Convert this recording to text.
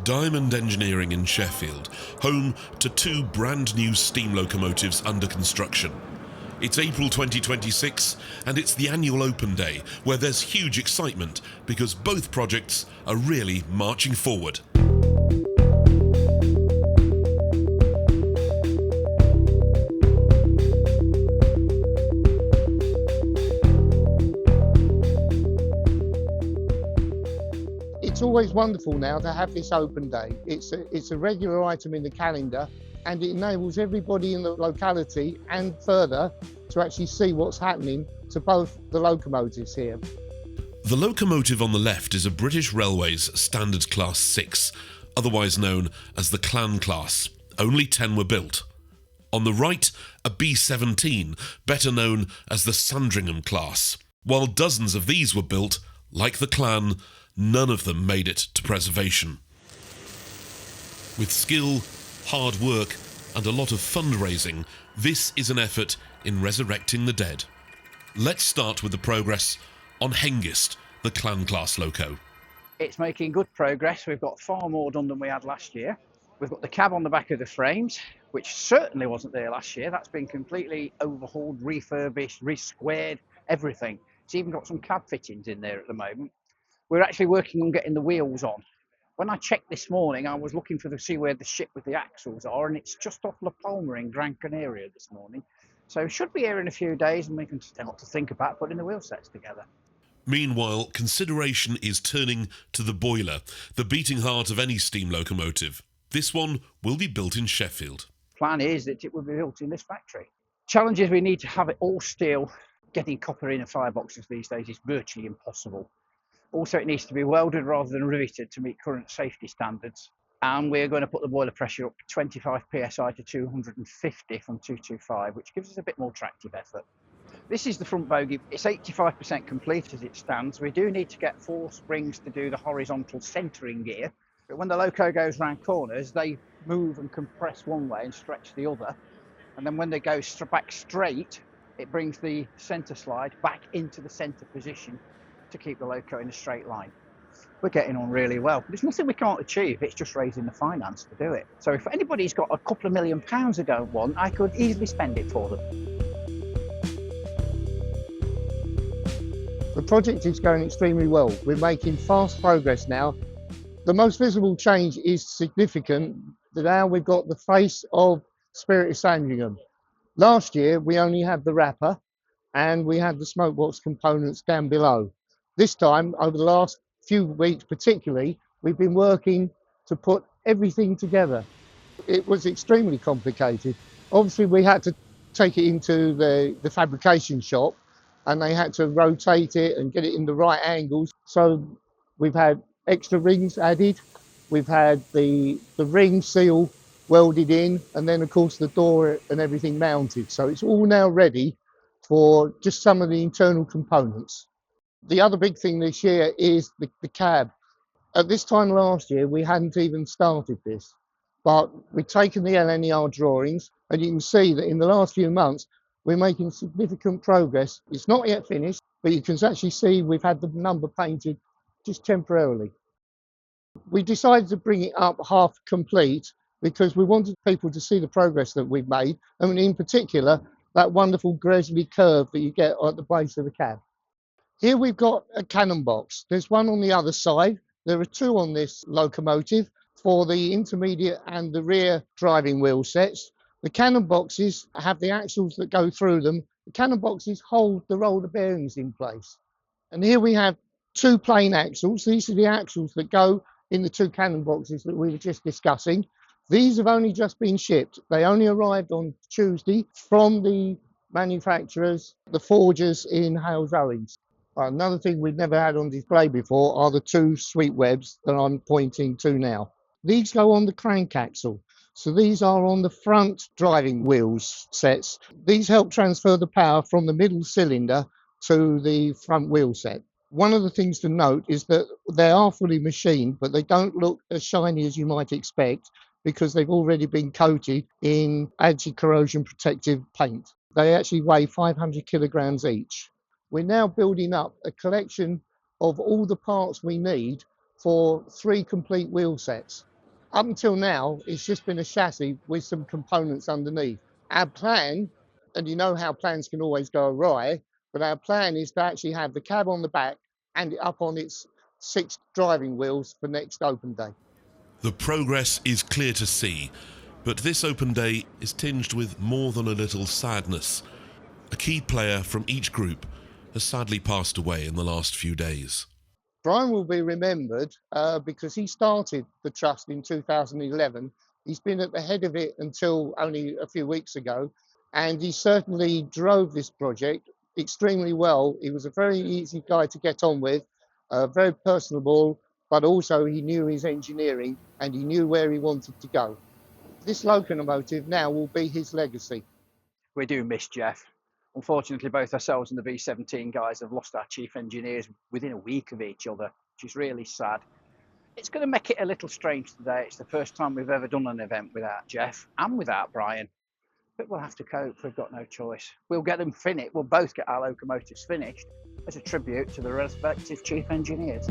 Diamond Engineering in Sheffield, home to two brand new steam locomotives under construction. It's April 2026 and it's the annual open day where there's huge excitement because both projects are really marching forward. It's always wonderful now to have this open day. It's a regular item in the calendar and it enables everybody in the locality and further to actually see what's happening to both the locomotives here. The locomotive on the left is a British Railways Standard Class 6, otherwise known as the Clan class. Only 10 were built. On the right, a B-17, better known as the Sandringham class. While dozens of these were built, like the Clan, none of them made it to preservation. With skill, hard work and a lot of fundraising, this is an effort in resurrecting the dead. Let's start with the progress on Hengist, the Clan class loco. It's making good progress. We've got far more done than we had last year. We've got the cab on the back of the frames, which certainly wasn't there last year. That's been completely overhauled, refurbished, re-squared, everything. It's even got some cab fittings in there at the moment. We're actually working on getting the wheels on. When I checked this morning, I was looking to see where the ship with the axles are, and it's just off La Palma in Gran Canaria this morning. So should be here in a few days, and we can start to think about putting the wheel sets together. Meanwhile, consideration is turning to the boiler, the beating heart of any steam locomotive. This one will be built in Sheffield. Plan is that it will be built in this factory. Challenge is we need to have it all steel. Getting copper in fireboxes these days is virtually impossible. Also, it needs to be welded rather than riveted to meet current safety standards. And we're going to put the boiler pressure up to 25 psi to 250 from 225, which gives us a bit more tractive effort. This is the front bogie. It's 85% complete as it stands. We do need to get 4 springs to do the horizontal centering gear. But when the loco goes round corners, they move and compress one way and stretch the other. And then when they go back straight, it brings the center slide back into the center position to keep the loco in a straight line. We're getting on really well. There's nothing we can't achieve, it's just raising the finance to do it. So if anybody's got a couple of £1 million to go one, I could easily spend it for them. The project is going extremely well. We're making fast progress now. The most visible change is significant. Now we've got the face of Spirit of Sandringham. Last year we only had the wrapper and we had the smokebox components down below. This time, over the last few weeks particularly, we've been working to put everything together. It was extremely complicated. Obviously, we had to take it into the fabrication shop and they had to rotate it and get it in the right angles. So we've had extra rings added. We've had the ring seal welded in and then, of course, the door and everything mounted. So it's all now ready for just some of the internal components. The other big thing this year is the cab. At this time last year, we hadn't even started this, but we've taken the LNER drawings and you can see that in the last few months, we're making significant progress. It's not yet finished, but you can actually see we've had the number painted just temporarily. We decided to bring it up half complete because we wanted people to see the progress that we've made, and in particular, that wonderful Gresley curve that you get at the base of the cab. Here we've got a cannon box. There's one on the other side. There are 2 on this locomotive for the intermediate and the rear driving wheel sets. The cannon boxes have the axles that go through them. The cannon boxes hold the roller bearings in place. And here we have 2 plain axles. These are the axles that go in the 2 cannon boxes that we were just discussing. These have only just been shipped. They only arrived on Tuesday from the manufacturers, the forgers in Hales Owings. Another thing we've never had on display before are the 2 sweep webs that I'm pointing to now. These go on the crank axle. So these are on the front driving wheels sets. These help transfer the power from the middle cylinder to the front wheel set. One of the things to note is that they are fully machined, but they don't look as shiny as you might expect because they've already been coated in anti-corrosion protective paint. They actually weigh 500 kilograms each. We're now building up a collection of all the parts we need for 3 complete wheel sets. Up until now, it's just been a chassis with some components underneath. Our plan, and you know how plans can always go awry, but our plan is to actually have the cab on the back and it up on its 6 driving wheels for next open day. The progress is clear to see, but this open day is tinged with more than a little sadness. A key player from each group has sadly passed away in the last few days. Brian will be remembered because he started the trust in 2011. He's been at the head of it until only a few weeks ago, and he certainly drove this project extremely well. He was a very easy guy to get on with, very personable, but also he knew his engineering and he knew where he wanted to go. This locomotive now will be his legacy. We do miss Jeff. Unfortunately, both ourselves and the V17 guys have lost our chief engineers within a week of each other, which is really sad. It's going to make it a little strange today. It's the first time we've ever done an event without Jeff and without Brian. But we'll have to cope. We've got no choice. We'll get them finished. We'll both get our locomotives finished as a tribute to the respective chief engineers.